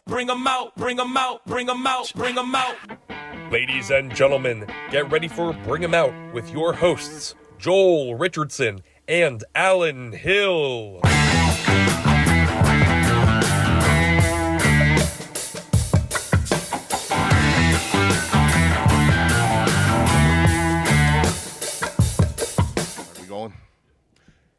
bring 'em out, bring 'em out, bring 'em out, bring 'em out. Ladies and gentlemen, get ready for Bring 'em Out with your hosts, Joel Richardson and Alan Hill.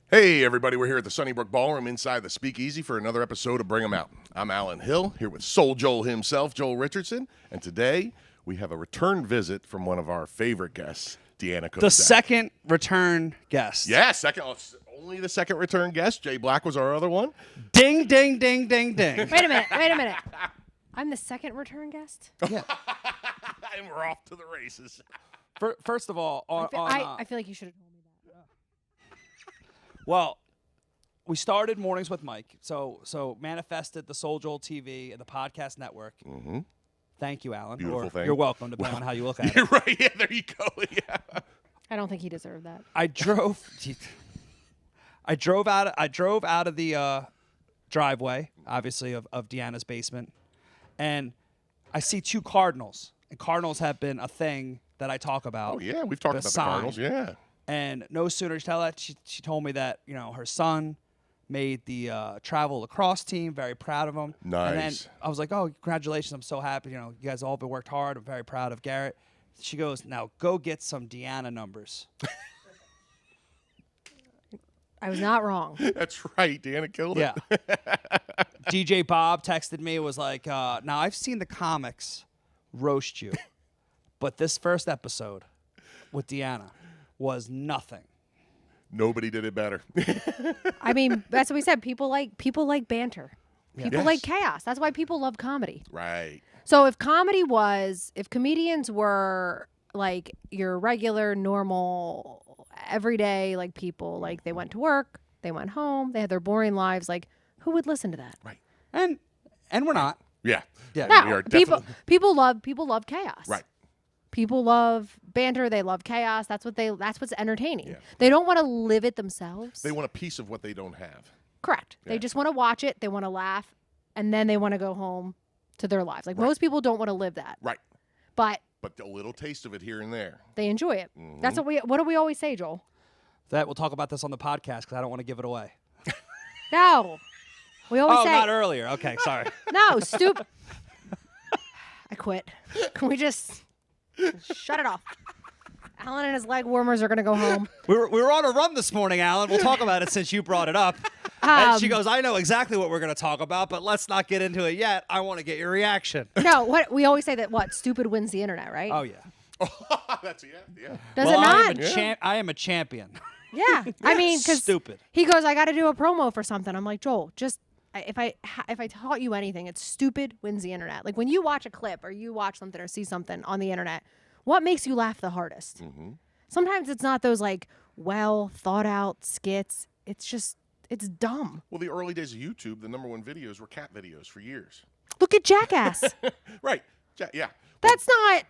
Hey everybody, we're here at the Sunnybrook Ballroom inside the Speakeasy for another episode of Bring 'em Out. I'm Alan Hill, here with Soul Joel himself, Joel Richardson, and today we have a return visit from one of our favorite guests, Deanna. The second return guest. Yeah, second. Oh, it's only the second return guest. Jay Black was our other one. Ding, ding, ding, ding, ding. Wait a minute. I'm the second return guest? Yeah. And we're off to the races. First of all, I feel like you should have told me that. Well, we started Mornings with Mike, so manifested the Soul Joel TV and the podcast network. Mm-hmm. Thank you, Alan. Beautiful thing. You're welcome, depending on how you look at You're it. right. Yeah, there you go. Yeah. I don't think he deserved that. I drove out of the driveway, obviously of Deanna's basement, and I see two cardinals. And cardinals have been a thing that I talk about. Oh yeah, we've talked about the Cardinals. Yeah. And no sooner did she tell that, she told me that, her son made the travel lacrosse team. Very proud of him. Nice. And then I was like, oh, congratulations. I'm so happy. You guys all been worked hard. I'm very proud of Garrett. She goes, now go get some Deanna numbers. I was not wrong. That's right. Deanna killed it. Yeah. DJ Bob texted me, was like, now I've seen the comics roast you, but this first episode with Deanna was nothing. Nobody did it better. I mean, that's what we said. People like banter. People Yes. like chaos. That's why people love comedy. Right. So if comedians were like your regular, normal, everyday like people, like they went to work, they went home, they had their boring lives, like who would listen to that? Right. And we're not. Yeah. Yeah. No, we are people love chaos. Right. People love banter. They love chaos. That's what's entertaining. Yeah. They don't want to live it themselves. They want a piece of what they don't have. Correct. Yeah. They just want to watch it. They want to laugh, and then they want to go home to their lives. Like most people don't want to live that. Right. But a little taste of it here and there. they enjoy it. Mm-hmm. That's what do we always say, Joel? That we'll talk about this on the podcast because I don't want to give it away. No. We always say not earlier. Okay, sorry. no, stupid. I quit. Can we just shut it off? Alan and his leg warmers are going to go home. We were on a run this morning, Alan. We'll talk about it since you brought it up. And she goes, I know exactly what we're going to talk about, but let's not get into it yet. I want to get your reaction. No, what we always say that stupid wins the internet, right? Oh, yeah. That's yeah. Does it not? I am a champion. Yeah. I mean, because Stupid. he goes, I got to do a promo for something. I'm like, Joel, just if I taught you anything, it's stupid wins the internet. Like when you watch a clip or you watch something or see something on the internet, what makes you laugh the hardest? Mm-hmm. Sometimes it's not those like well thought out skits. It's dumb. Well, the early days of YouTube, the number one videos were cat videos for years. Look at Jackass. Right. Yeah. That's not.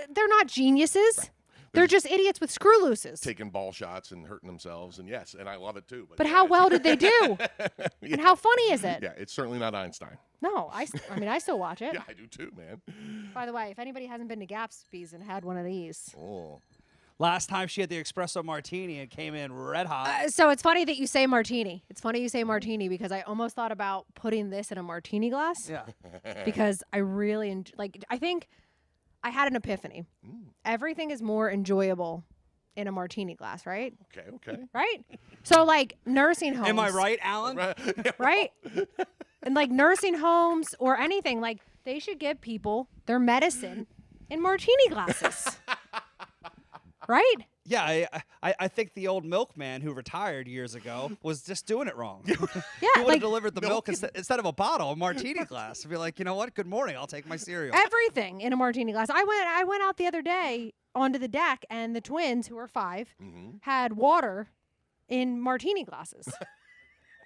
They're not geniuses. Right. They're just idiots with screw looses. Taking ball shots and hurting themselves, and yes, and I love it too. But how well did they do? Yeah. And how funny is it? Yeah, it's certainly not Einstein. No, I mean, I still watch it. Yeah, I do too, man. By the way, if anybody hasn't been to Gatsby's and had one of these. Oh. Last time she had the espresso martini and came in red hot. So it's funny that you say martini. It's funny you say martini because I almost thought about putting this in a martini glass. Yeah. Because I really, I think I had an epiphany. Everything is more enjoyable in a martini glass, right? Okay. Right? So like nursing homes. Am I right, Alan? Right? And like nursing homes or anything, like they should give people their medicine in martini glasses. Right? Yeah, I think the old milkman who retired years ago was just doing it wrong. Yeah. He would like have delivered the milk instead of a bottle, a martini glass. Be like, you know what? Good morning. I'll take my cereal. everything in a martini glass. I went out the other day onto the deck and the twins, who are 5, had water in martini glasses.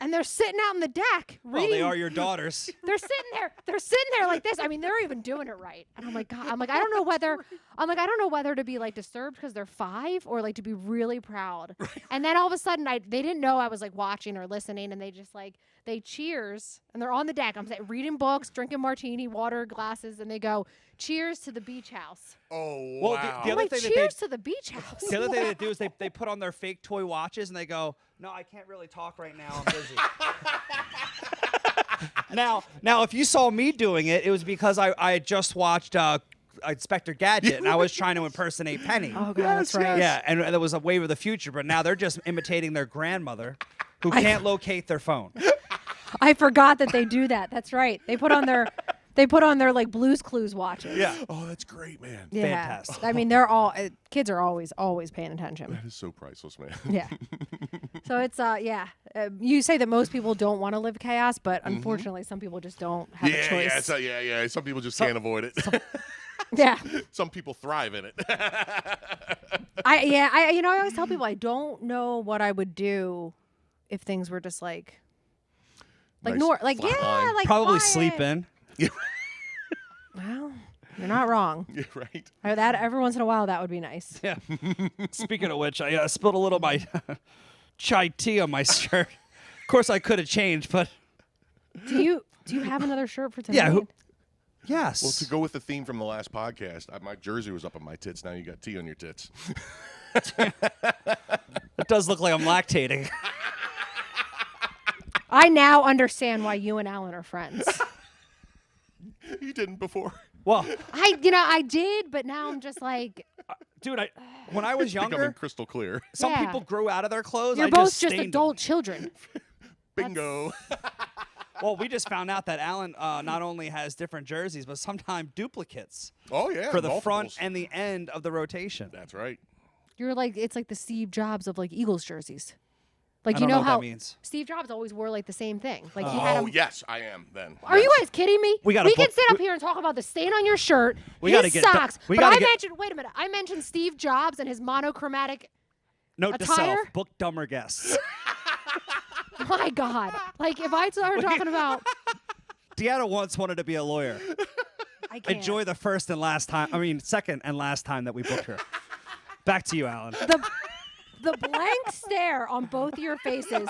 and they're sitting out on the deck Well, reading. they are your daughters. They're sitting there. They're sitting there like this. I mean, they're even doing it right. And I'm like, God. I don't know whether. I don't know whether to be like disturbed because they're 5 or like to be really proud. And then all of a sudden, they didn't know I was like watching or listening, and they just like they cheers and they're on the deck. I'm reading books, drinking martini, water glasses, and they go, "Cheers to the beach house." Oh, Well, wow. the other Like, thing that cheers to the beach house. The other thing they do is they put on their fake toy watches and they go, "No, I can't really talk right now. I'm busy." Now, if you saw me doing it, it was because I had just watched Inspector Gadget and I was trying to impersonate Penny. Oh God, that's right. Yeah, and there was a Wave of the Future, but now they're just imitating their grandmother who can't locate their phone. I forgot that they do that. That's right. They put on their like Blue's Clues watches. Yeah. Oh, that's great, man. Yeah. Fantastic. I mean, they're all kids are always paying attention. That is so priceless, man. Yeah. So it's you say that most people don't want to live chaos, but unfortunately, some people just don't have a choice. Yeah. Some people just can't avoid it. Yeah. Some people thrive in it. I always tell people I don't know what I would do if things were just like Nice like flat yeah, line. like Probably quiet. sleep in. Well, you're not wrong. Yeah, right. That every once in a while that would be nice. Yeah. Speaking of which, I spilled a little of my chai tea on my shirt. Of course, I could have changed, but Do you have another shirt for tonight? yeah. Yes. Well, to go with the theme from the last podcast, my jersey was up on my tits. Now you got tea on your tits. It does look like I'm lactating. I now understand why you and Alan are friends. You didn't before. Well, I did, but now I'm just like dude, when I was Becoming younger, crystal clear. some Yeah. people grew out of their clothes. you're I both just just stained adult them. children. Bingo. Well, we just found out that Alan not only has different jerseys, but sometimes duplicates Oh, yeah. for the front multiples. and the end of the rotation. That's right. You're like it's like the Steve Jobs of like Eagles jerseys. Like I you don't know know what how that means. Steve Jobs always wore like the same thing. Like he had Oh, him. yes, I am then. Are you guys kidding me? We gotta can book- sit up here and talk about the stain on your shirt, We his gotta get- socks. we But gotta I get- mentioned. Wait a minute. I mentioned Steve Jobs and his monochromatic. Note to Attire? self: book dumber guests. My God! Like if I start talking about, Deanna once wanted to be a lawyer. I can't. Enjoy the second and last time that we booked her. Back to you, Alan. the blank stare on both your faces.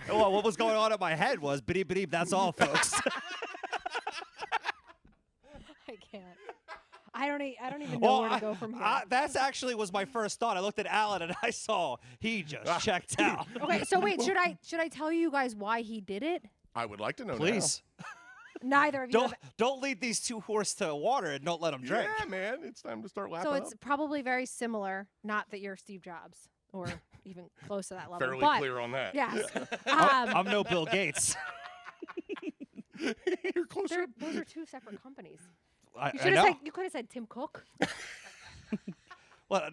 Well, what was going on in my head was biddy biddy. That's all, folks. I can't. I don't even know where to go from here. That's actually was my first thought. I looked at Alan and I saw he just checked out. Okay, so wait, should I tell you guys why he did it? I would like to know Please Neither of you. don't lead these two horses to water and don't let them now. drink. Yeah, man. It's time to start lapping So it's up. probably very similar. Not that you're Steve Jobs or even close to that level. Fairly but clear on that. Yes. I'm no Bill Gates. You're closer. Those are two separate companies. I You know. could have said Tim Cook. Well,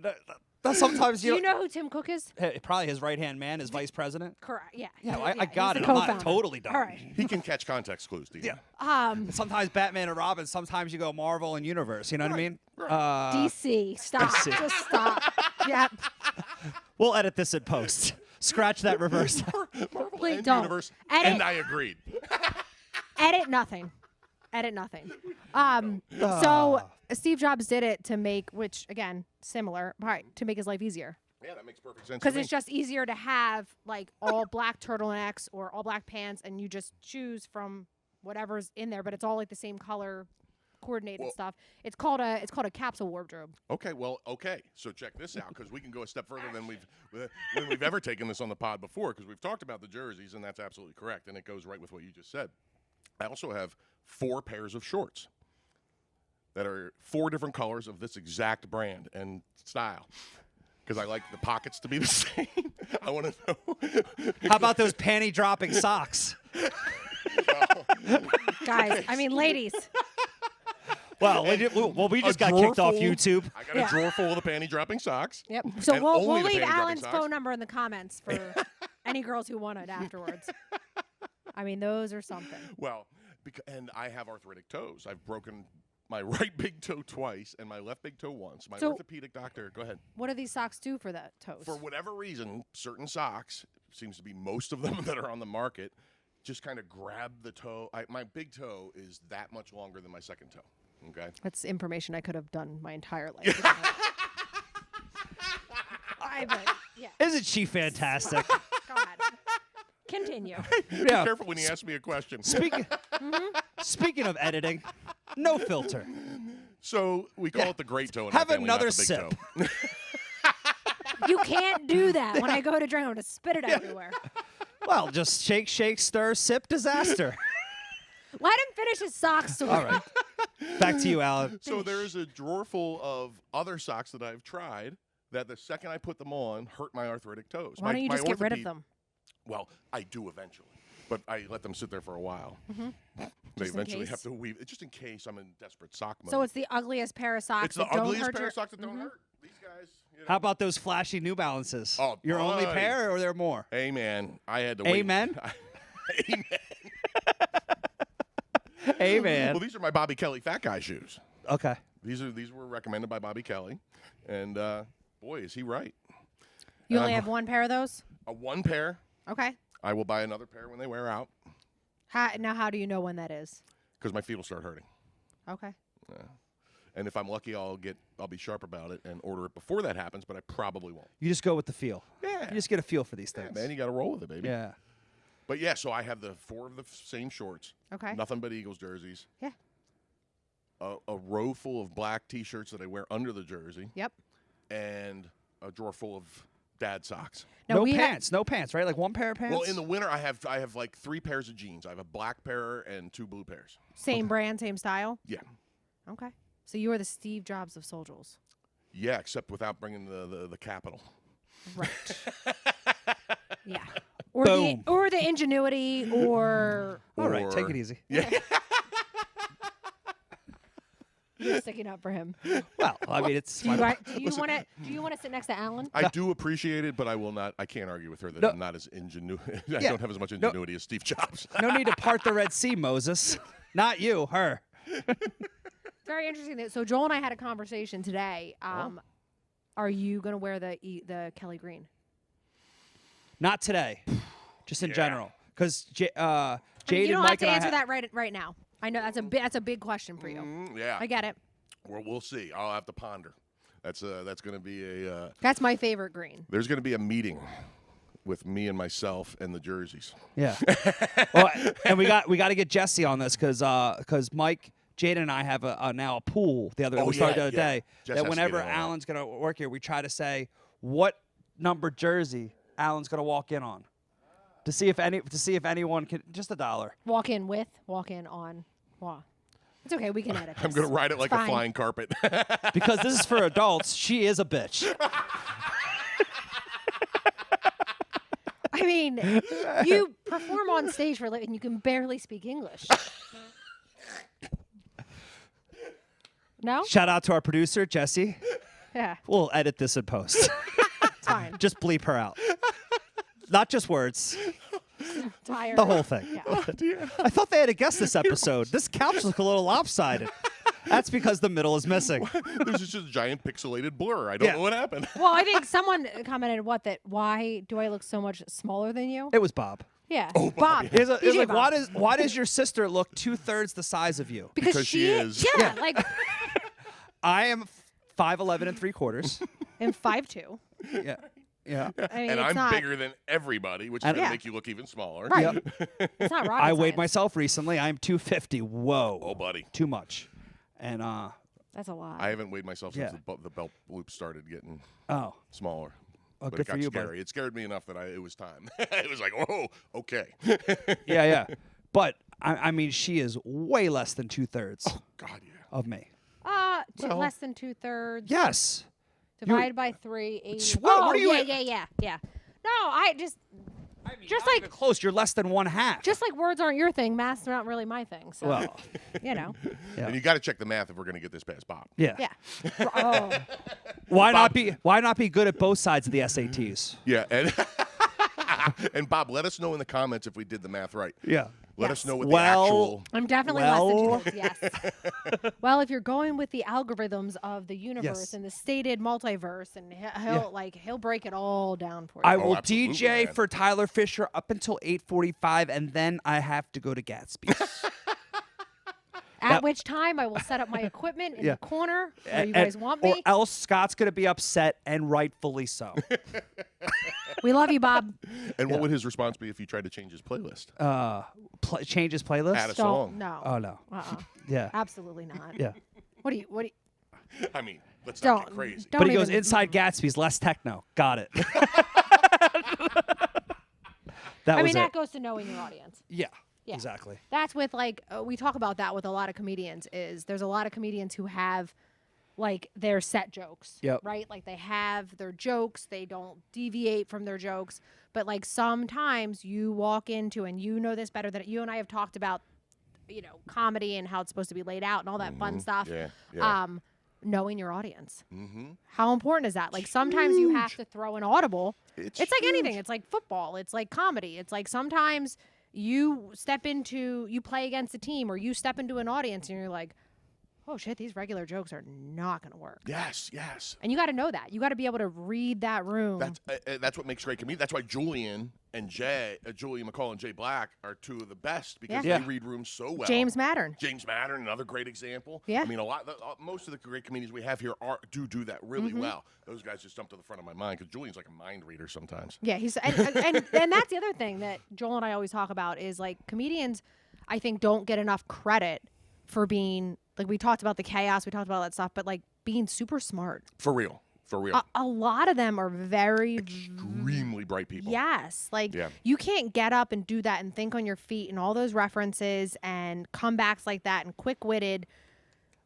sometimes Do you know who Tim Cook is? probably his right hand man is vice president. Correct. Yeah. Yeah, he- I got he's it. the I'm not co-founder. totally dumb. All right. He can catch context clues, do you? Yeah. Sometimes Batman and Robin. Sometimes you go Marvel and Universe. You know what I mean? DC. Stop. DC. Just stop. Yep. We'll edit this in post. Scratch that reverse. Marvel Please and don't. Universe. Edit. And I agreed. Edit nothing. Edit nothing. So Steve Jobs did it to make, which again, similar, right, to make his life easier. Yeah, that makes perfect sense. Because to me. it's just easier to have like all black turtlenecks or all black pants, and you just choose from whatever's in there, but it's all like the same color, coordinated Well- stuff. It's called a capsule wardrobe. Okay, so check this out because we can go a step further than we've ever taken this on the pod before because we've talked about the jerseys and that's absolutely correct and it goes right with what you just said. I also have 4 pairs of shorts that are 4 different colors of this exact brand and style because I like the pockets to be the same. I want to know. How about those panty dropping socks? Guys, I mean, ladies. Well, we just got drawer kicked off full- YouTube. I got a drawer full of the panty dropping socks. Yep. So And we'll only the leave panty dropping Alan's socks. phone number in the comments for any girls who want it afterwards. I mean, those are something. Well, and I have arthritic toes. I've broken my right big toe twice and my left big toe once. My So- orthopedic doctor, go ahead. What do these socks do for the toes? For whatever reason, certain socks, seems to be most of them that are on the market, just kind of grab the toe. My big toe is that much longer than my second toe. Okay. That's information I could have done my entire life. Yeah. Isn't she fantastic? Go ahead. Continue. Be Yeah. careful when you ask me a question. Speaking of editing, no filter. So we call it the great toe. In Have my family, another not the big sip. toe. You can't do that. When I go to drink, I'm going to spit it everywhere. Well, just shake, shake, stir, sip, disaster. Let him finish his socks story. All right. Back to you, Alan. So there is a drawer full of other socks that I've tried that the second I put them on hurt my arthritic toes. Why don't you My just get rid of orthoped- them? Well, I do eventually, but I let them sit there for a while. They Just in eventually case? have to weave it, just in case I'm in desperate sock mode. So it's the ugliest pair of socks It's the that don't ugliest hurt pair your... of socks that don't hurt. These guys, you know. How about those flashy New Balances? Oh, Your only buddy. pair, or are there more? Amen. I had to wait. Amen? Amen. Hey, man. Well, these are my Bobby Kelly fat guy shoes. Okay. These were recommended by Bobby Kelly, and boy, is he right. You only have one pair of those? One pair. Okay. I will buy another pair when they wear out Now, how do you know when that is? because my feet will start hurting. Okay. And if I'm lucky, I'll be sharp about it and order it before that happens, but I probably won't. You just go with the feel. Yeah. You just get a feel for these Yeah, things. man, you got to roll with it, baby. Yeah. But yeah, so I have the 4 of the same shorts. Okay. Nothing but Eagles jerseys. Yeah. A row full of black T-shirts that I wear under the jersey, Yep. and a drawer full of dad socks. Now, No we ha- pants. No pants, right? Like one pair of pants? Well, in the winter, I have like 3 pairs of jeans. I have a black pair and 2 blue pairs. Same brand, same style? Yeah. Okay. So you are the Steve Jobs of Souljoles. Yeah, except without bringing the capital. Right. Yeah. Or Boom. the ingenuity or All right, Or- take it easy. you're sticking up for him. Well, I mean, it's Do you want to sit next to Alan? I do appreciate it, but I will not. I can't argue with her that No. I'm not as I Yeah. don't have as much ingenuity as Steve Jobs. no need to part the Red Sea, Moses. Not you, her. Very interesting. So Joel and I had a conversation today. Are you going to wear the Kelly Green? Not today, just in general. Because Jade You and don't Mike have to and I answer that right now. I know that's a big question for you. Yeah. I get it. Well, we'll see. I'll have to ponder. That's going to be a. That's my favorite green. There's going to be a meeting with me and myself and the jerseys. Yeah. Well, and we got to get Jesse on this because Mike, Jade, and I have now a pool. We started the other day. Jess has That to whenever get in on that. Alan's gonna work here, we try to say what number jersey Alan's gonna walk in on, to see if anyone can. Just $1. Walk in on. Wow. It's okay. We can edit this. I'm going to ride it like It's a fine. flying carpet. Because this is for adults. She is a bitch. I mean, you perform on stage for a living and you can barely speak English. No? Shout out to our producer Jesse. Yeah. We'll edit this in post. It's fine. Just bleep her out. Not just words. Tired. The whole thing. Yeah. I thought they had a guest this episode. This couch looks a little lopsided. That's because the middle is missing. There's just a giant pixelated blur. I don't know what happened. Well, I think someone commented why do I look so much smaller than you? It was Bob. Yeah. Bob. He was DJ like, Bob. why does your sister look 2/3 the size of you? Because she is. Yeah, like I am 5'11" and 3/4. and 5'2". Yeah. Yeah. I mean, And it's I'm not, bigger than everybody, which is And- going to Yeah. make you look even smaller. Right. Yep. It's not rocket I weighed science. myself recently. I'm 250. Whoa. Oh, buddy. Too much. And That's a lot. I haven't weighed myself since Yeah. the belt loop started getting oh. smaller. Oh, But good it got for you, bud. scary. It scared me enough that it was time. It was like, oh, okay. Yeah. But I mean, she is way less than 2/3 God, yeah. of me. Less than 2/3. Yes. Divided by 3, 80. What- Oh, what are you yeah. No, I just Just like close. You're less than 1/2. just like words aren't your thing, math's not really my thing. So well. you know. Yeah. And you got to check the math if we're going to get this past Bob. Yeah. Yeah. Oh. Why not be good at both sides of the SATs? Yeah, and and Bob, let us know in the comments if we did the math right. Yeah. Let us know what Well- the actual. I'm definitely less into this, yes. Well, if you're going with the algorithms of the universe Yes. and the stated multiverse, and he'll break it all down for you. I will absolutely, DJ man. for Tyler Fisher up until 8:45, and then I have to go to Gatsby's. At which time I will set up my equipment in the corner where you guys want Or me. else Scott's going to be upset, and rightfully so. We love you, Bob. And what would his response be if you tried to change his playlist? Change his playlist? Add a Don't. song. No. Oh, no. Yeah. Absolutely not. Yeah. What do you? I mean, let's not get Don't. crazy. Don't But he goes even- inside Gatsby's, less techno. Got it. I was mean, that it. goes to knowing your audience. Yeah, Yeah. exactly. That's with like we talk about that with a lot of comedians. Is there's a lot of comedians who have like their set jokes, Yep. right? Like they have their jokes, they don't deviate from their jokes. But like sometimes you walk into, and you know this better than you and I have talked about, comedy and how it's supposed to be laid out and all that fun stuff. Yeah. Knowing your audience. How important is that? Like sometimes you have to throw an audible. It's like anything. It's like football. It's like comedy. It's like sometimes you play against a team, or you step into an audience and you're like, oh shit, these regular jokes are not going to work. Yes. And you got to know that. You got to be able to read that room. That's what makes great comedians. That's why Julian McCall and Jay Black are two of the best, because Yeah. they read rooms so well. James Mattern. James Mattern, another great example. Yeah. I mean, most of the great comedians we have here do that really well. Those guys just jump to the front of my mind, because Julian's like a mind reader sometimes. Yeah, he's and that's the other thing that Joel and I always talk about is like comedians, I think, don't get enough credit for being, like, we talked about the chaos, we talked about all that stuff, but like being super smart. For real. A lot of them are very Extremely bright people. Yes. Like Yeah. you can't get up and do that and think on your feet and all those references and comebacks like that and quick-witted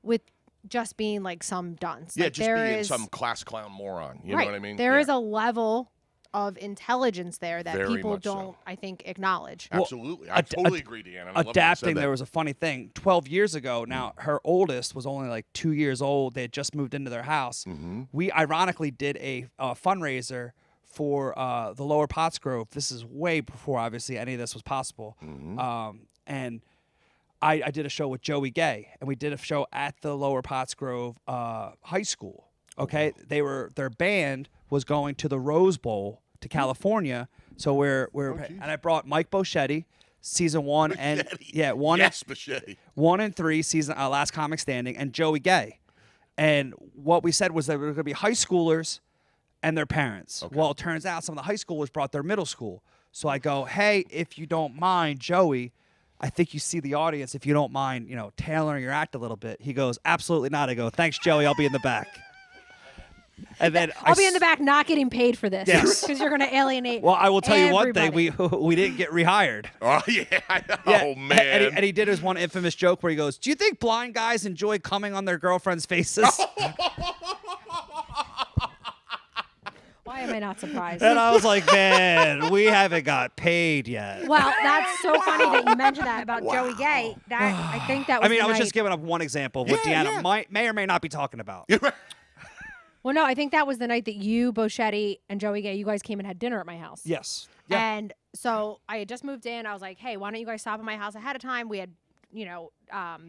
with just being like some dunce. Yeah, Like, just there being is- some class clown moron. You right. know what I mean? There Yeah. is a level of intelligence there that Very people much so. don't, I think, acknowledge. Absolutely. I totally agree, Deanna. I love that you said Adapting, that. there was a funny thing. 12 years ago, now her oldest was only like 2 years old. They had just moved into their house. We ironically did a fundraiser for the Lower Pottsgrove. This is way before, obviously, any of this was possible. And I did a show with Joey Gay, and we did a show at the Lower Pottsgrove High School. Okay, their band was going to the Rose Bowl to California, so we're and I brought Mike Boschetti, season 1 and Boschetti. 1 and 3 season Last Comic Standing, and Joey Gay, and what we said was that we were going to be high schoolers and their parents. Well, it turns out some of the high schoolers brought their middle school, so I go, hey, if you don't mind, Joey, I think you see the audience. If you don't mind, tailoring your act a little bit. He goes, absolutely not. I go, thanks, Joey. I'll be in the back. And then I'll be in the back not getting paid for this Yes. because you're going to alienate. Well, I will tell you one thing: everybody. we didn't get rehired. Oh, yeah. Yeah, Oh, man. And he did his one infamous joke where he goes, "Do you think blind guys enjoy coming on their girlfriends' faces?" Why am I not surprised? And I was like, "Man, we haven't got paid yet." Well, that's so funny that you mentioned that about Joey Gay. That I think that was I mean, the I was night- just giving up one example of what Yeah, Deanna yeah. may or may not be talking about. Well, no, I think that was the night that you, Boschetti, and Joey Gay, you guys came and had dinner at my house. Yes. Yeah. And so I had just moved in. I was like, hey, why don't you guys stop at my house ahead of time? We had,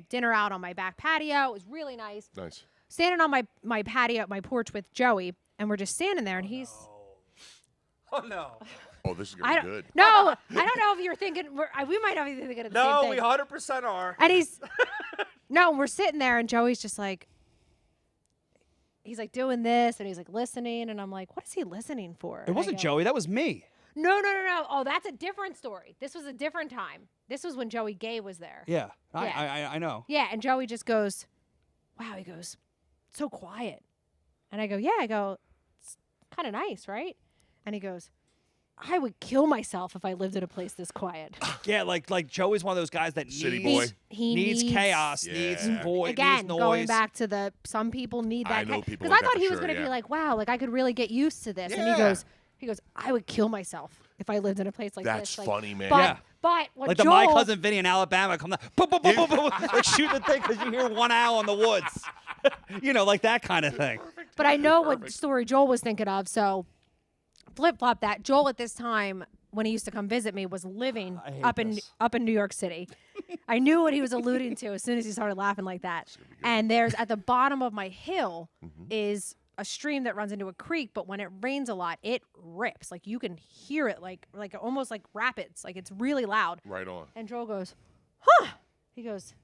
dinner out on my back patio. It was really nice. Nice. Standing on my patio, my porch with Joey, and we're just standing there, and he's. Oh no. Oh, this is I going to be don't, good. no, I don't know if you're thinking. We might not be thinking of the same No, thing. we 100% are. And he's no, we're sitting there, and Joey's just like, he's like doing this, and he's like listening, and I'm like, what is he listening for? It And I wasn't go, Joey. That was me. No. Oh, that's a different story. This was a different time. This was when Joey Gay was there. Yeah. Yeah. I know. Yeah, and Joey just goes, wow, he goes, so quiet. And I go, yeah, it's kind of nice, right? And he goes, I would kill myself if I lived in a place this quiet. Yeah, like Joey's one of those guys that City needs boy. He needs needs chaos, Yeah. needs voice, Again, needs noise. going back to some people need that. I know people Because like I that thought for he was sure, going to yeah. be like, wow, like I could really get used to this. And Yeah. he goes, I would kill myself if I lived in a place like That's this. Like, funny, man. But, Yeah. but what Like Joel, My Cousin Vinny in Alabama come down, boom, boom, boom, boom, boom, like shoot the thing because you hear one owl in the woods. Like that kind of thing. But I know what story Joel was thinking of, so flip-flop that. Joel at this time when he used to come visit me, was living I hate up in this. New York City. I knew what he was alluding to as soon as he started laughing like that. And there's at the bottom of my hill is a stream that runs into a creek, but when it rains a lot, it rips. Like you can hear it, like almost like rapids. Like it's really loud. Right on. And Joel goes, huh? He goes,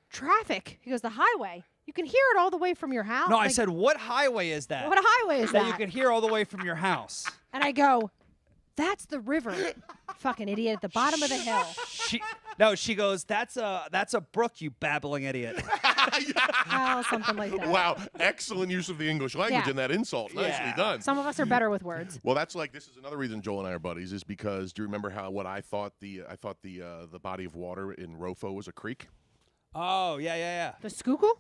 traffic. He goes, the highway. You can hear it all the way from your house. No, I Like, said, what highway is that? what highway is that that? you can hear all the way from your house. And I go, that's the river. Fucking idiot at the bottom of the hill. She goes, that's a brook, you babbling idiot. Oh, something like that. Wow, excellent use of the English language Yeah. in that insult. Nicely Yeah. done. Some of us are better with words. Well, that's like this is another reason Joel and I are buddies is because do you remember what I thought the body of water in Rofo was a creek? Oh, yeah. The Schuylkill?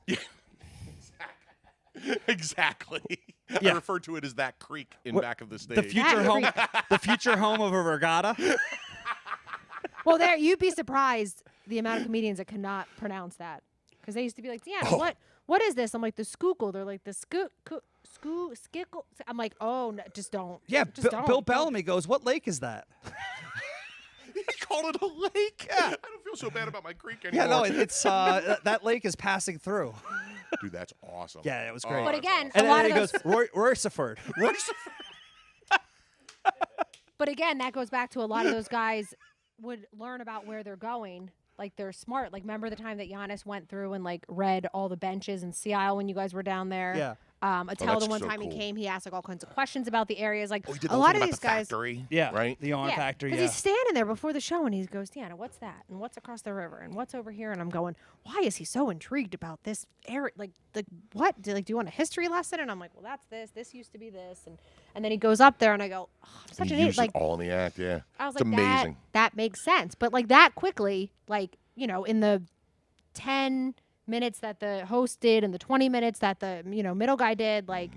Exactly. I Yeah. refer to it as that creek in What- back of the stage. The future home, creek. the future home of a regatta. Well, there you'd be surprised the amount of comedians that cannot pronounce that. Because they used to be like, Deanna, what is this? I'm like, the Schuylkill. They're like, the skickle. I'm like, oh, no, just don't. Yeah, just don't. Bill Don't. Bellamy goes, what lake is that? He called it a lake. Yeah. I don't feel so bad about my creek anymore. Yeah, no, it's that lake is passing through. Dude, that's awesome. Yeah, it was great. But that's again, awesome. And a lot then of he those. goes, Royceford. But again, that goes back to a lot of those guys would learn about where they're going. Like they're smart. Like remember the time that Giannis went through and like read all the benches in Sea Isle when you guys were down there? Yeah. Attell that's the one so time cool. he came, he asked like all kinds of questions about the areas. Like Oh, he did the a whole lot thing of about these the guys. factory, Yeah, right? the yarn factory. Yeah, he's standing there before the show and he goes, Deanna, what's that? And what's across the river? And what's over here? And I'm going, why is he so intrigued about this area? Like what? Do you want a history lesson? And I'm like, well, that's this. This used to be this. And then he goes up there and I go, oh, I'm such He an idiot. used Like it all in the act, yeah. I was It's like, amazing. that makes sense. But like that quickly, like, you know, in the 10 minutes that the host did and the 20 minutes that the, middle guy did, like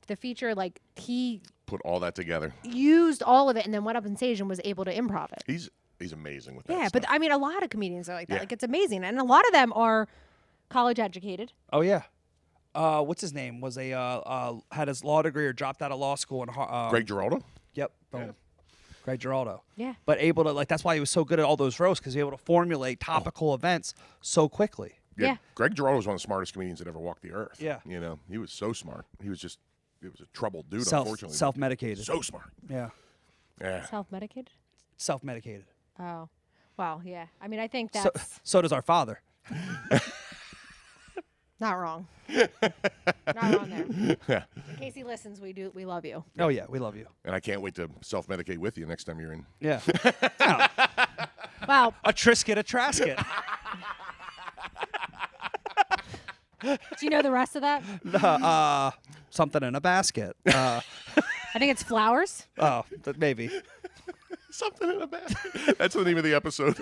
the feature, like he Put all that together. used all of it and then went up on stage and was able to improv it. He's amazing with that Yeah, stuff. but I mean, a lot of comedians are like that. Yeah. Like it's amazing. And a lot of them are college educated. Oh yeah. What's his name? Was had his law degree or dropped out of law school and Greg Giraldo? Yep. Boom. Greg Giraldo. Yeah. But able to that's why he was so good at all those roasts because he was able to formulate topical events so quickly. Yeah. Greg Giraldo was one of the smartest comedians that ever walked the earth. Yeah. You know, he was so smart. He was a troubled dude, unfortunately. Self-medicated. So smart. Yeah. Yeah. Self-medicated? Self-medicated. Oh. Well, yeah. I mean, I think So, that's so does our father. not wrong. Not wrong there. Yeah. In case he listens, we love you. Oh yeah, we love you. And I can't wait to self-medicate with you next time you're in. Yeah. Well, A Trisket, a Trasket. do you know the rest of that? Something in a basket. I think it's flowers. Maybe. Something in a basket. That's the name of the episode.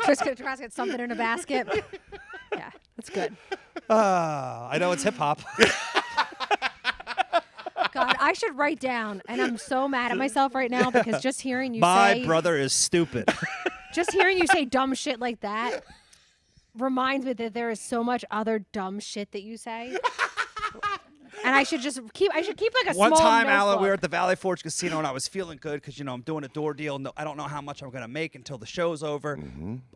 Trisket, something in a basket. Yeah, that's good. I know it's hip hop. God, I should write down, and I'm so mad at myself right now because just hearing you My say, brother is stupid. just hearing you say dumb shit like that reminds me that there is so much other dumb shit that you say. And I should keep like a One small time, Alan, notebook. we were at the Valley Forge Casino, and I was feeling good because, I'm doing a door deal. No, I don't know how much I'm going to make until the show's over.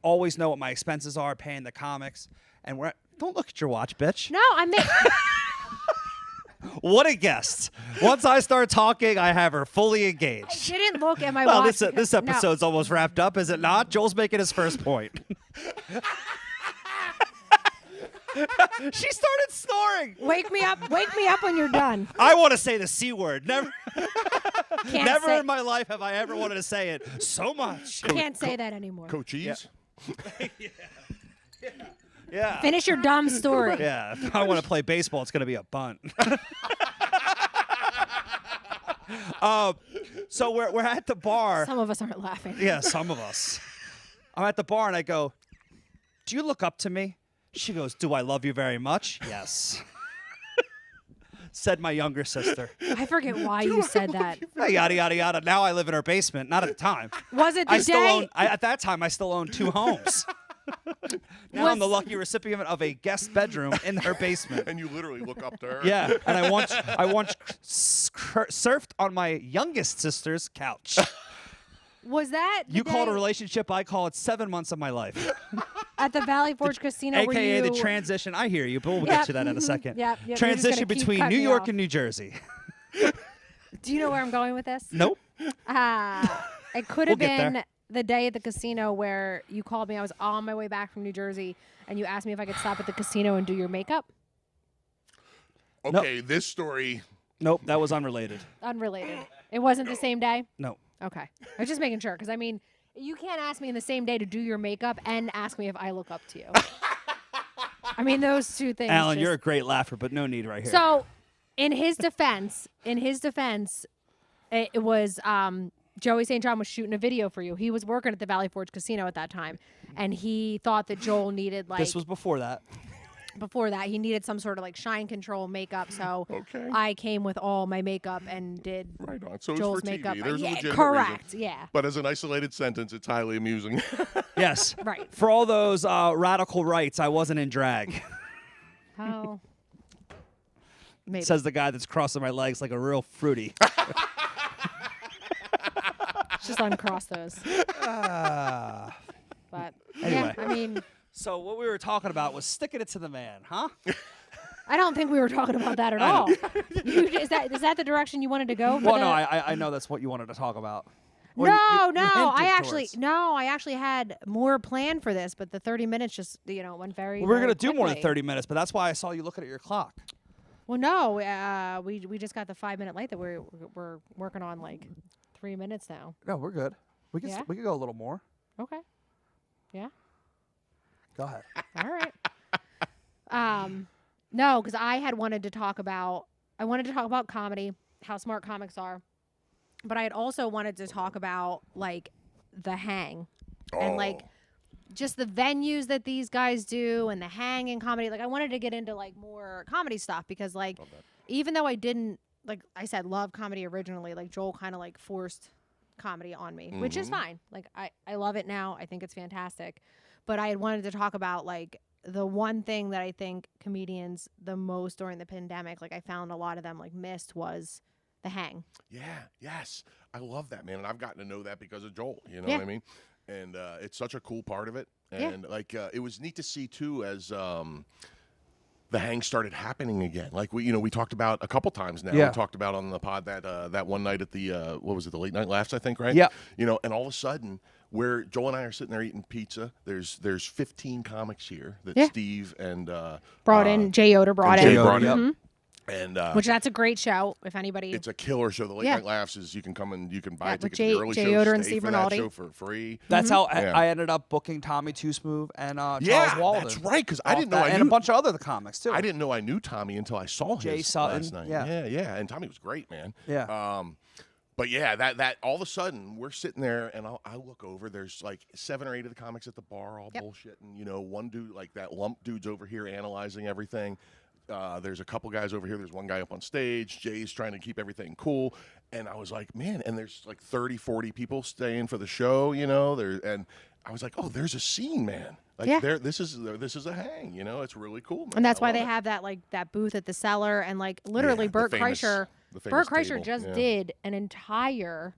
Always know what my expenses are, paying the comics. And don't look at your watch, bitch. No, I mean, What a guest. Once I start talking, I have her fully engaged. didn't look at my Well, watch. this because- no. episode's almost wrapped up, is it not? Joel's making his first point. She started snoring. Wake me up when you're done. I want to say the C word. Never Can't in my life have I ever wanted to say it so much. Can't say that anymore. Coachees? Yeah. Finish your dumb story. Yeah. If I want to play baseball, it's going to be a bunt. So we're at the bar. Some of us aren't laughing. Yeah, some of us. I'm at the bar and I go, "Do you look up to me?" She goes, "Do I love you very much?" Yes. Said my younger sister. I forget why you said that. Yada, yada, yada. Now I live in her basement. Not at the time. Was it the I still day? own, at that time, I still owned 2 homes. Now I'm the lucky recipient of a guest bedroom in her basement. And you literally look up to her. Yeah, and I once surfed on my youngest sister's couch. Was that the You call it a day relationship, I call it 7 months of my life. at the Valley Forge Casino? where AKA you... the transition. I hear you, but we'll Yep, get to that in a second. Yep, you're just Transition gonna keep between cutting New me York off. and New Jersey. Do you know where I'm going with this? Nope. It could We'll have get there. been the day at the casino where you called me. I was on my way back from New Jersey, and you asked me if I could stop at the casino and do your makeup. Okay, this story. Nope, that was unrelated. Unrelated. It wasn't the same day? No. Okay. I was just making sure, because, I mean, you can't ask me in the same day to do your makeup and ask me if I look up to you. I mean, those two things. Alan, just... you're a great laugher, but no need right here. So, in his defense, it was Joey St. John was shooting a video for you. He was working at the Valley Forge Casino at that time, and he thought that Joel needed this was before that. before that he needed some sort of like shine control makeup. So Okay. I came with all my makeup and did Right on. So Joel's it's for makeup. TV. There's a Yeah, legitimate correct. reason. Yeah. But as an isolated sentence, it's highly amusing. Yes. Right. For all those radical rights, I wasn't in drag. Oh. Maybe. Says the guy that's crossing my legs like a real fruity. Just uncross those. But Anyway. yeah, I mean, So what we were talking about was sticking it to the man, huh? I don't think we were talking about that at all. Is that the direction you wanted to go? For Well, the... no, I know that's what you wanted to talk about. Or No, you no. hinted towards. I actually had more planned for this, but the 30 minutes just, went very. We're very gonna do more than quickly. 30 minutes, but that's why I saw you looking at your clock. Well, no, we just got the 5-minute light that we're working on like 3 minutes now. No, we're good. We can Yeah? we can go a little more. Okay. Yeah. Go ahead. All right. No, because I wanted to talk about comedy, how smart comics are, but I had also wanted to talk about like the hang and like just the venues that these guys do and the hang in comedy. Like I wanted to get into like more comedy stuff because like even though I didn't, like I said, love comedy originally, like Joel kind of like forced comedy on me, which is fine. Like I love it now. I think it's fantastic. But I had wanted to talk about like the one thing that I think comedians the most during the pandemic, like I found a lot of them like missed, was the hang. Yeah, yes. I love that, man. And I've gotten to know that because of Joel, you know Yeah. what I mean? And it's such a cool part of it. Yeah. And like it was neat to see too as the hang started happening again. Like we talked about a couple times now. Yeah. We talked about on the pod that one night at the what was it, the Late Night Laughs, I think, right? Yeah. And all of a sudden where Joel and I are sitting there eating pizza, there's 15 comics here that Yeah. Steve and Brought in Jay Yoder brought Jay in, brought in. Yep. And which that's a great show. If anybody, it's a killer show. The Late Yeah. Night Laughs is you can come and you can buy Yeah, a with ticket to the early Jay show, Yoder and stay Steve for that Rinaldi. show for free. That's how Yeah. I ended up booking Tommy Two Smooth and Charles Yeah, Walden. that's right. Because I off didn't know that, I and knew a bunch of other comics too. I didn't know I knew Tommy until I saw Jay his Sutton, last night. yeah. Yeah, and Tommy was great, man. Yeah. But yeah, that all of a sudden we're sitting there and I look over. There's like 7 or 8 of the comics at the bar, all bullshitting. One dude, like that lump dude's over here analyzing everything. There's a couple guys over here. There's one guy up on stage. Jay's trying to keep everything cool. And I was like, man, and there's like 30, 40 people staying for the show, and I was like, oh, there's a scene, man. Like Yeah. this is a hang, it's really cool, man. and that's I why love they it. have that booth at the cellar, and like literally Yeah, Bert the famous Kreischer table, just yeah. did an entire,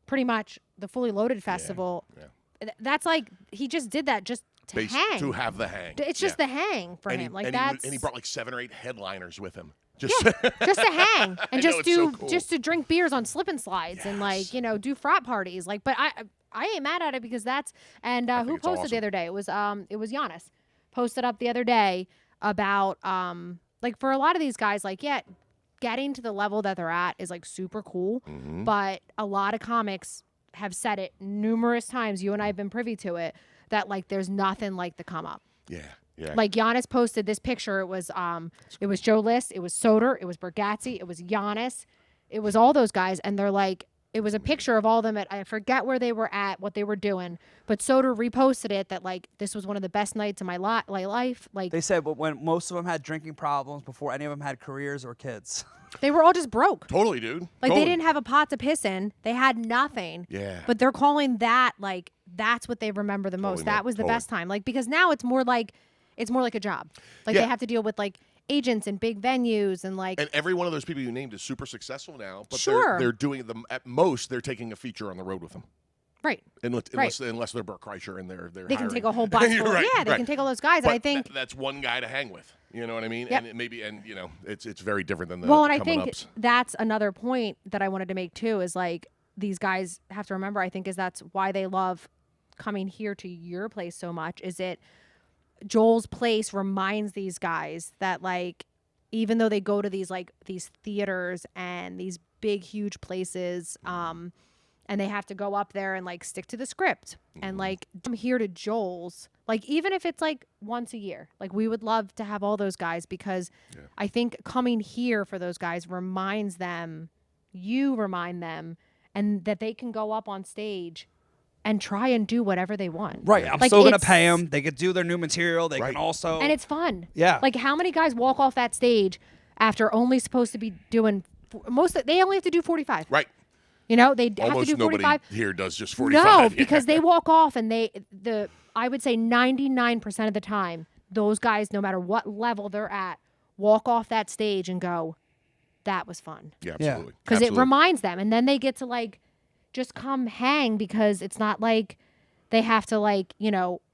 pretty much the Fully Loaded festival. yeah. That's like he just did that just to hang. To have the hang. It's just the hang for and him. Like and that's and he brought like 7 or 8 headliners with him. Just just to hang and know, just it's so do cool. just to drink beers on slip and slides and like do frat parties. Like, but I ain't mad at it because that's and think who it's posted the awesome. other day? It was Giannis posted up the other day about like for a lot of these guys, like getting to the level that they're at is like super cool, Mm-hmm. but a lot of comics have said it numerous times. You and I have been privy to it, that like there's nothing like the come up. yeah. Like Giannis posted this picture. It was Joe List, it was Soder, it was Bergazzi, it was Giannis, it was all those guys, and they're like, it was a picture of all of them at, I forget where they were at, what they were doing, but Soder reposted it that like this was one of the best nights of my life. Like They said, but when most of them had drinking problems before any of them had careers or kids. they were all just broke. Totally, dude. Like Totally. they didn't have a pot to piss in. They had nothing. Yeah. But they're calling that like that's what they remember the most. Totally, That was the totally. best time. Like because now it's more like a job. Like Yeah. they have to deal with like agents and big venues and like And every one of those people you named is super successful now, but Sure. they're doing them at most. They're taking a feature on the road with them, right. unless they're Burt Kreischer and they're They can hiring. take a whole bunch. You're right, Yeah, they right. can take all those guys. But and I think that's one guy to hang with. You know what I mean? Yep. And it's very different than the well, and I coming think ups. that's another point that I wanted to make too is like these guys have to remember. I think is that's why they love coming here to your place so much. Is it Joel's place reminds these guys that like even though they go to these theaters and these big huge places and they have to go up there and like stick to the script and like I'm here to Joel's like even if it's like once a year like we would love to have all those guys because I think coming here for those guys reminds them remind them and that they can go up on stage and try and do whatever they want. Right. I'm Like, still going to it's- pay them. They could do their new material. They Right. can also. And it's fun. Yeah. Like how many guys walk off that stage after only supposed to be doing they only have to do 45. Right. You know, they have to Almost do nobody 45. here does just 45. No, Yeah. because they walk off and I would say 99% of the time, those guys, no matter what level they're at, walk off that stage and go, that was fun. Yeah, Yeah. absolutely. Because it Absolutely. reminds them. And then they get to like just come hang because it's not like they have to like,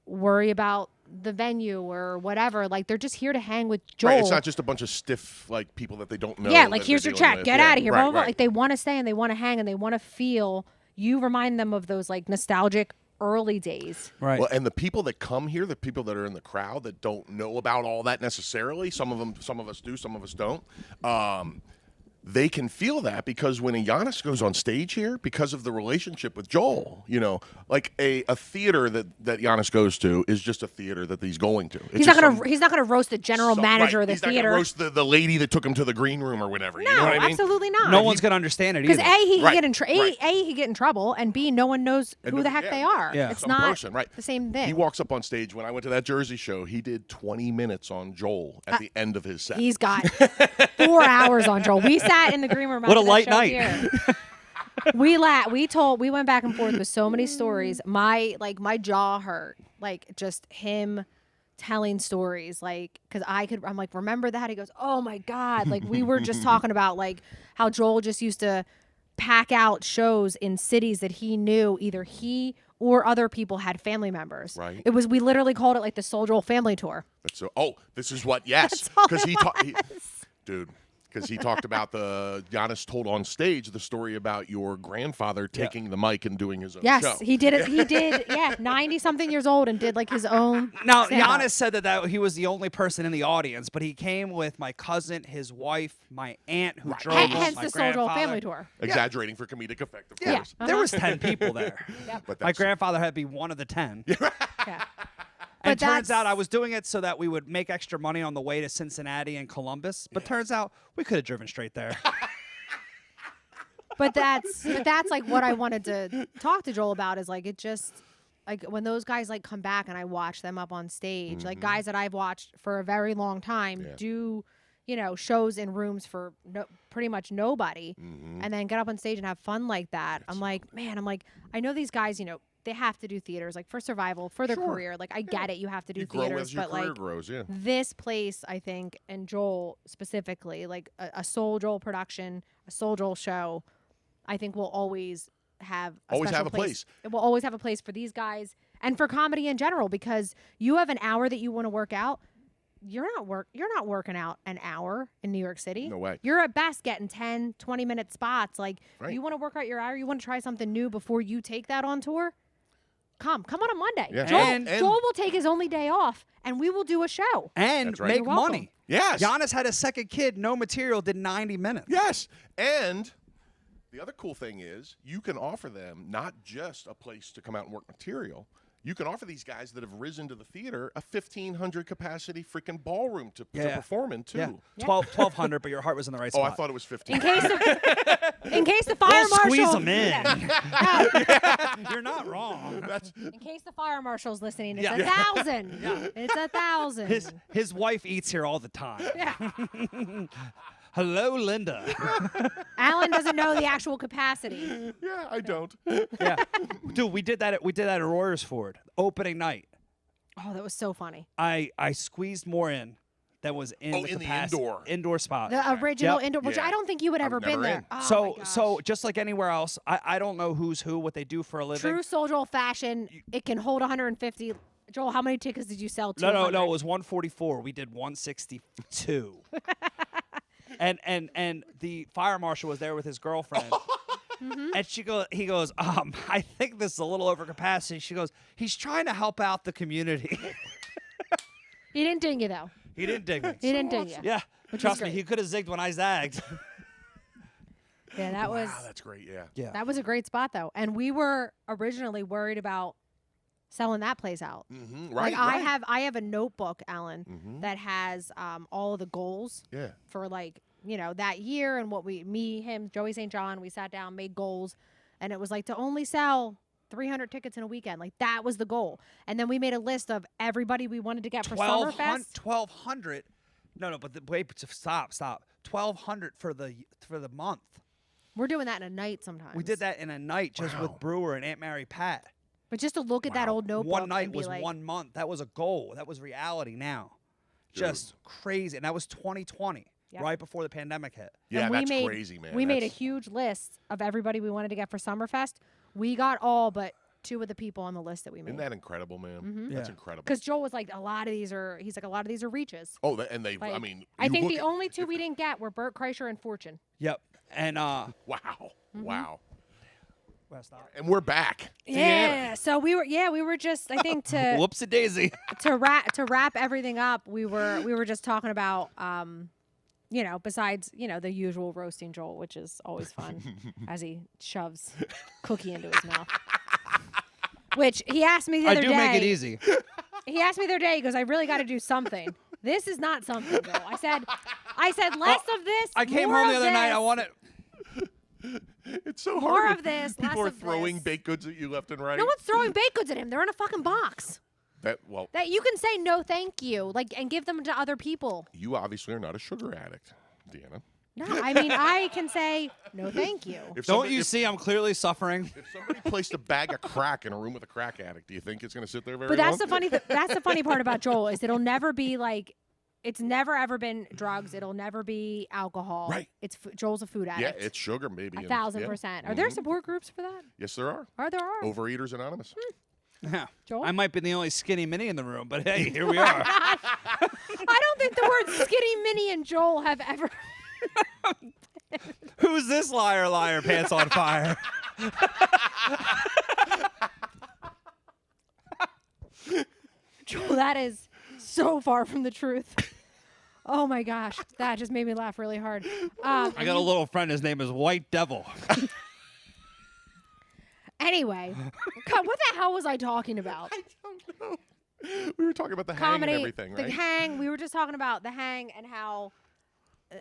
worry about the venue or whatever. Like they're just here to hang with Joel. Right, it's not just a bunch of stiff like people that they don't know. Yeah, that like they're here's your dealing check. with. Get Yeah, out of here. Right, Blah, blah, blah. right. Like they want to stay and they want to hang and they want to feel. You remind them of those like nostalgic early days. Right. Well, and the people that come here, the people that are in the crowd that don't know about all that necessarily, some of us do, some of us don't. They can feel that because when Giannis goes on stage here, because of the relationship with Joel, like a theater that Giannis goes to is just a theater that he's going to. It's He's not just gonna. He's not gonna roast the general manager right, of the he's not theater. gonna roast the lady that took him to the green room or whatever. No, you know what I mean? absolutely not. no one's going to understand it Because either. A, he Right, can get in right. A, he get in trouble, and B, no one knows And who the heck they are. Yeah. It's Some not person, right. the same thing. He walks up on stage. When I went to that Jersey show, he did 20 minutes on Joel at the end of his set. He's got 4 hours on Joel. We sat in the green room. What a after that light show night. here. We went back and forth with so many stories. My jaw hurt. Like just him telling stories. Like because I'm like, remember that? He goes, oh my god. Like we were just talking about like how Joel just used to pack out shows in cities that he knew either he or other people had family members. Right. We literally called it like the Soul Joel family tour. So, this is what? Yes, all because it dude. Because he talked about Giannis told on stage the story about your grandfather taking the mic and doing his own Yes, show. he did it. He did, 90-something years old and did like his own. Now, stand-up. Giannis said that he was the only person in the audience, but he came with my cousin, his wife, my aunt who drove him, Hence my the Soul Joel grandfather. family tour. Exaggerating for comedic effect, of Yeah, course. there was 10 people there. But My that's, grandfather had to be one of the 10. Yeah. And But turns out that's- I was doing it so that we would make extra money on the way to Cincinnati and Columbus. But turns out we could have driven straight there. But that's like what I wanted to talk to Joel about is like it just like when those guys like come back and I watch them up on stage, like guys that I've watched for a very long time do, shows in rooms for pretty much nobody and then get up on stage and have fun like that. I'm like, man, I know these guys, they have to do theaters like for survival, for their career. Like I get it, you have to do you grow theaters, as your but career like grows, yeah. this place, I think, and Joel specifically, like a Soul Joel production, a Soul Joel show, I think will always have a Always special have a place. It will always have a place for these guys and for comedy in general because you have an hour that you want to work out. You're not working out an hour in New York City. No way. You're at best getting 10, 20-minute spots. Like Right. you want to work out your hour, you want to try something new before you take that on tour. Come on a Monday. Yeah. And- Joel will take his only day off, and we will do a show. And That's right. make You're welcome. money. Yes. Giannis had a second kid, no material, did 90 minutes. Yes. And the other cool thing is you can offer them not just a place to come out and work material. you can offer these guys that have risen to the theater a 1,500 capacity freaking ballroom to Yeah. perform in too. Yeah. 1,200, but your heart was in the right Oh, spot. I thought it was 15. In case the fire We'll marshal squeeze them in. Yeah. You're not wrong. In case the fire marshal's listening, it's Yeah. 1,000. It's 1,000. His wife eats here all the time. Yeah. Hello, Linda. Alan doesn't know the actual capacity. Yeah, I don't. Yeah, dude, we did that at Royersford opening night. Oh, that was so funny. I squeezed more in than was in Oh, the in the capacity. indoor spot. The original Yep. indoor, which Yeah. I don't think you had I've ever been never there. in. Oh, my So gosh. just like anywhere else, I don't know who's who, what they do for a living. True Soul fashion, it can hold 150. Joel, how many tickets did you sell? No, it was 144. We did 162. and the fire marshal was there with his girlfriend. And he goes, I think this is a little over capacity. She goes, he's trying to help out the community. He didn't ding you though. He didn't dig me. He didn't ding you. Yeah. Which Trust is me, great. he could have zigged when I zagged. Yeah, that was Wow, that's great. Yeah. Yeah. that was a great spot though, and we were originally worried about selling that place out. Mm-hmm. Right. Like right. I have a notebook, Alan, Mhm. that has all of the goals Yeah. for like that year and what him, Joey St. John, we sat down, made goals, and it was like to only sell 300 tickets in a weekend. Like that was the goal, and then we made a list of everybody we wanted to get for Summerfest. 1,200. No, but wait, stop. 1,200 for the month. We're doing that in a night sometimes. We did that in a night just with Brewer and Aunt Mary Pat. but just to look at that old notebook. One night and be was like, 1 month. That was a goal. That was reality now. Just crazy. And that was 2020, Yep. right before the pandemic hit. Yeah, and we that's made, crazy, man. We made a That's- huge list of everybody we wanted to get for Summerfest. We got all but 2 of the people on the list that we Isn't made. that incredible, man? Mm-hmm. That's Yeah. incredible. Because Joel was like, a lot of these are reaches. Oh, and they. Like, I mean, I you think look the at- only 2 we didn't get were Burt Kreischer and Fortune. Yep. And Wow. Mm-hmm. Wow. well, stop. And we're back. Yeah. So we were just I think to Whoopsie daisy. to wrap everything up, we were just talking about besides, the usual roasting Joel, which is always fun as he shoves cookie into his mouth. Which he asked me the I other do day. make it easy. He asked me the other day, he goes, I really got to do something. This is not something, Joel. I said less of this. I came more home the of other night. this. I wanted. It's so More hard. of this, People less are of throwing this. baked goods at you left and right. No one's throwing baked goods at him. They're in a fucking box. That That you can say no thank you, and give them to other people. you obviously are not a sugar addict, Deanna. No, I mean I can say no thank you. If Don't somebody, you see I'm clearly suffering? If somebody placed a bag of crack in a room with a crack addict, do you think it's going to sit there very But that's long? the funny part about Joel is it'll never be like, it's never ever been drugs. It'll never be alcohol. Right. It's Joel's a food Yeah, addict. it's sugar, maybe. 1,000%. Are there support groups for that? Yes, there are. There are. Overeaters Anonymous. Yeah. Joel? I might be the only skinny mini in the room, but hey, here we are. I don't think the words skinny Minnie and Joel have ever. Who's this liar, pants on fire? Joel, that is so far from the truth. Oh my gosh, that just made me laugh really hard. I got a little friend. His name is White Devil. Anyway, God, what the hell was I talking about? I don't know. We were talking about the hang Comedy, and everything, the right? hang. We were just talking about the hang and how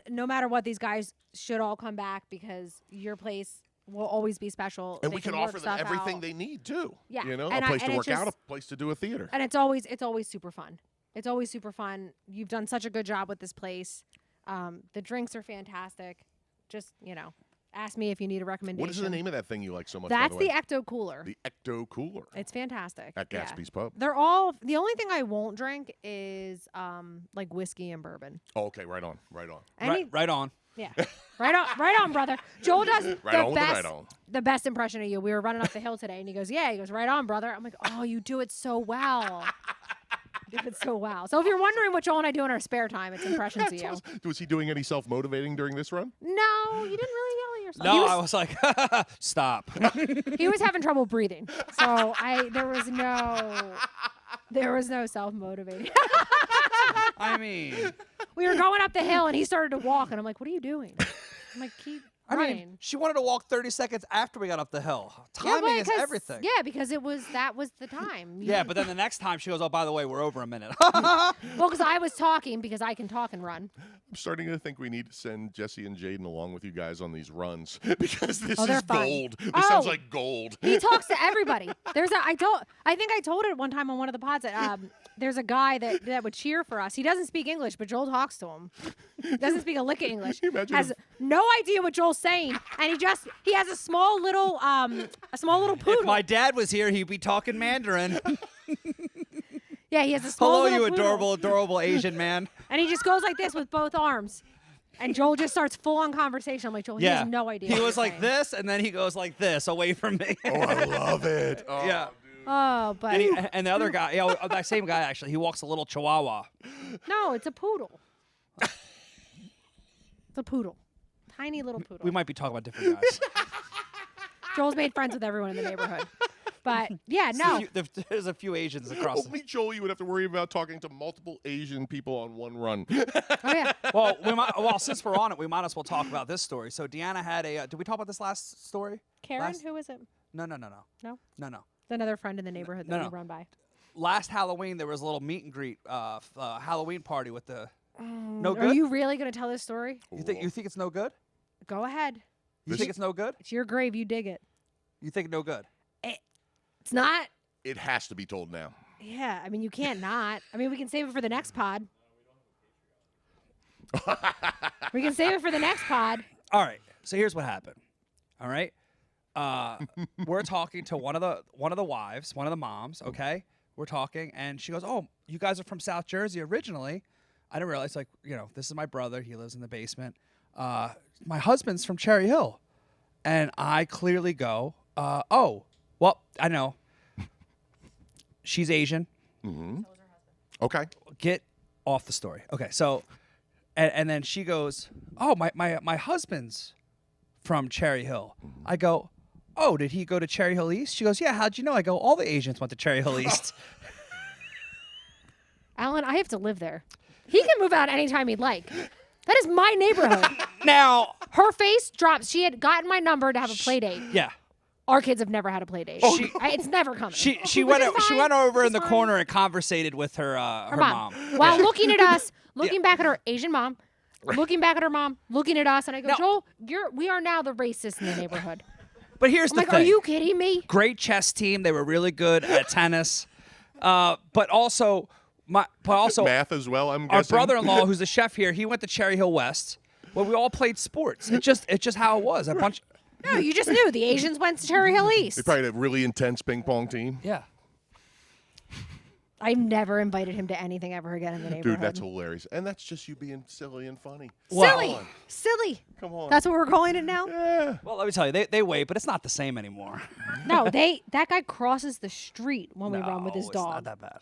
no matter what, these guys should all come back because your place will always be special. And They we can work offer them stuff everything out. they need too. Yeah, You know, and a place to it's work out, a just- place to do a theater. And it's always super fun. It's always super fun. You've done such a good job with this place. The drinks are fantastic. Just ask me if you need a recommendation. What is the name of that thing you like so much? by That's the the way? Ecto Cooler. The Ecto Cooler It's fantastic. at Yeah. Gatsby's Pub. They're all the only thing I won't drink is like whiskey and bourbon. Oh, okay, right on, right on. Right on. Yeah. Right on, brother. Joel does Right on the with the best right on. the best impression of you. We were running up the hill today and he goes, "Yeah." He goes, "Right on, brother." I'm like, "Oh, you do it so well." You do it so well. So if you're wondering what Joel and I do in our spare time, it's impressions of you. Was he doing any self-motivating during this run? No, you didn't really yell at yourself. No, I was like, stop. He was having trouble breathing. So there was no self-motivating. I mean, We were going up the hill and he started to walk and I'm like, "What are you doing?" I'm like, "Keep I mean, running. she wanted to walk 30 seconds after we got up the hill. Yeah, Timing is because- everything. Yeah, because that was the time. Yeah, but then the next time she goes, oh, by the way, we're over a minute. Well, because I was talking because I can talk and run. I'm starting to think we need to send Jesse and Jaden along with you guys on these runs because this Oh, they're is fun. gold. This Oh. sounds like gold. He talks to everybody. I think I told it one time on one of the pods that there's a guy that would cheer for us. He doesn't speak English, but Joel talks to him. Doesn't speak a lick of English. Can you imagine Has if- no idea what Joel's saying, and he has a small little poodle. If my dad was here, he'd be talking Mandarin. Yeah, he has a small Hello, little you poodle. adorable Asian man. And he just goes like this with both arms. And Joel just starts full on conversation. I'm like, Joel, he has no idea. He what was you're like saying. this, and then he goes like this, away from me. Oh, I love it. Oh, Yeah. dude. Oh, but And the other guy, that same guy actually, he walks a little chihuahua. no, it's a poodle. It's a poodle. Tiny little poodle. We might be talking about different guys. Joel's made friends with everyone in the neighborhood. But yeah, no. There's a few Asians across. Only Joel, you would have to worry about talking to multiple Asian people on one run. Oh yeah. Well, since we're on it, we might as well talk about this story. So Deanna had a. Did we talk about this last story? Karen, Last- who is it? No. No? No. Another friend in the neighborhood that No. we run by. Last Halloween, there was a little meet and greet, Halloween party with the. No Are good. you really going to tell this story? You think it's no good? Go ahead. You This- think it's no good? It's your grave. You dig it. You think no good? It's not. It has to be told now. Yeah. I mean, you can't not. I mean, we can save it for the next pod. We can save it for the next pod. All right. So here's what happened. All right. We're talking to one of the wives, one of the moms. Okay. We're talking, and she goes, "Oh, you guys are from South Jersey originally." I didn't realize, like, this is my brother. He lives in the basement. My husband's from Cherry Hill, and I clearly go, "Oh, well, I know. She's Asian. Okay. Get off the story." Okay, so, and then she goes, "Oh, my husband's from Cherry Hill." I go, "Oh, did he go to Cherry Hill East?" She goes, "Yeah, how'd you know?" I go, "All the Asians went to Cherry Hill East." Alan, I have to live there. He can move out anytime he'd like. That is my neighborhood. Now, Her face drops. She had gotten my number to have a play date. yeah. Our kids have never had a play date. It's never coming. She Which went is she fine. went over in It's the fine. corner and conversated with her Her mom. While looking at us, looking back at her Asian mom, looking back at her mom, looking at us, and I go, No. Joel, we are now the racist in the neighborhood. But here's I'm the like, thing. are you kidding me? Great chess team. They were really good at tennis. But also Math as well, I'm our guessing. brother-in-law, who's a chef here, he went to Cherry Hill West, where we all played sports. It's just how it was. A bunch. No, you just knew the Asians went to Cherry Hill East. They probably had a really intense ping pong team. Yeah. I never invited him to anything ever again in the neighborhood. Dude, that's hilarious. And that's just you being silly and funny. silly. Silly. Come on. That's what we're calling it now? Yeah. Well, let me tell you, they wait, but it's not the same anymore. No, that guy crosses the street when we run with his No, dog. It's not that bad.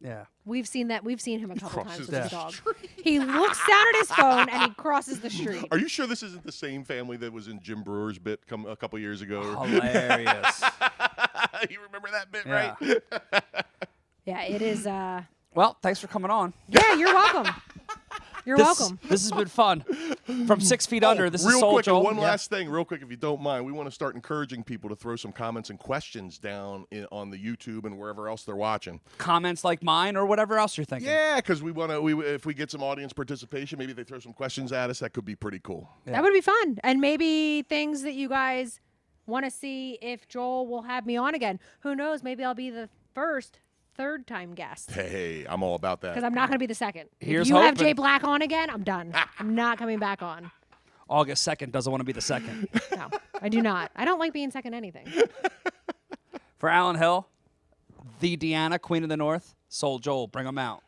Yeah. We've seen that. We've seen him a couple times crosses with his the dog. He looks down at his phone and he crosses the street. Are you sure this isn't the same family that was in Jim Brewer's bit a couple years ago? Hilarious. You remember that bit, Yeah. right? Yeah, it is. Well, thanks for coming on. Yeah, you're welcome. You're welcome. This has been fun. From 6 feet under, this real is Soul quick, Joel. one Yeah. last thing, real quick, if you don't mind. We want to start encouraging people to throw some comments and questions down on the YouTube and wherever else they're watching. Comments like mine or whatever else you're thinking. Yeah, because we want to. If we get some audience participation, maybe they throw some questions at us. That could be pretty cool. That would be fun. And maybe things that you guys want to see if Joel will have me on again. Who knows? Maybe I'll be the third time guest. Hey, I'm all about that. Because I'm not going to be the second. Here's if you have hoping. Jay Black on again, I'm done. I'm not coming back on. August 2nd doesn't want to be the second. No, I do not. I don't like being second anything. For Alan Hill, the Deanna, Queen of the North, Soul Joel, bring them out.